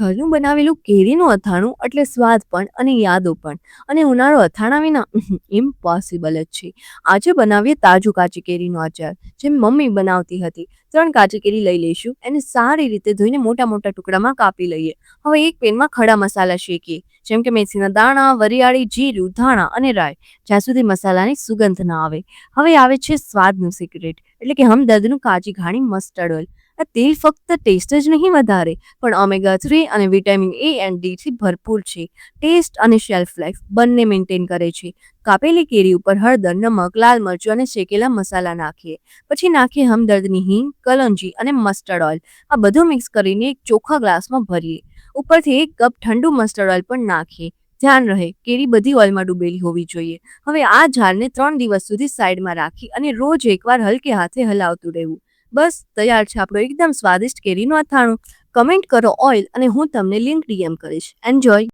ઘરનું બનાવેલું કેરીનું અથાણું એટલે સ્વાદ પણ અને યાદો પણ. અને ઉનાળો અથાણા વિના ઇમ્પોસિબલ જ છે. આજે બનાવીએ તાજું કાચી કેરીનો અચાર, જેમ મમ્મી બનાવતી હતી. 3 કાચી કેરી લઈ લઈશું, એને સારી રીતે ધોઈને મોટા મોટા ટુકડામાં કાપી લઈએ. હવે એક પેનમાં ખડા મસાલા શેકીએ, જેમ કે મેથીના દાણા, વરિયાળી, જીરું, ધાણા અને રાઈ, જ્યાં સુધી મસાલાની સુગંધ ના આવે. હવે આવે છે સ્વાદનું સિક્રેટ, એટલે કે હમદર્દનું કાચી ઘાણી મસ્ટર્ડ ઓઇલ. આ તેલ ફક્ત ટેસ્ટ જ નહીં વધારે, પણ ઓમેગા 3 અને વિટામિન એ એન્ડ ડી થી ભરપૂર છે. ટેસ્ટ અને શેલ્ફ લાઈફ બંને મેન્ટેન કરે છે. કાપેલી કેરી ઉપર હળદર, નમક, લાલ મરચું અને શેકેલા મસાલા નાખીએ. પછી નાખીએ હમદર્દની હિંગ, કલંજી અને મસ્ટર્ડ ઓઇલ. આ બધું મિક્સ કરીને એક ચોખ્ખા ગ્લાસમાં ભરીએ. ઉપરથી 1 કપ ઠંડુ મસ્ટર્ડ ઓઇલ પણ નાખીએ. ધ્યાન રહે, કેરી બધી ઓઇલમાં ડૂબેલી હોવી જોઈએ. હવે આ જારને 3 દિવસ સુધી સાઈડમાં રાખી અને રોજ એકવાર હલકે હાથે હલાવતું રહેવું. બસ તૈયાર છે આપણો એકદમ સ્વાદિષ્ટ કેરીનું અથાણું. કમેન્ટ કરો ઓઇલ અને હું તમને લિંક ડીએમ કરીશ. એન્જોય.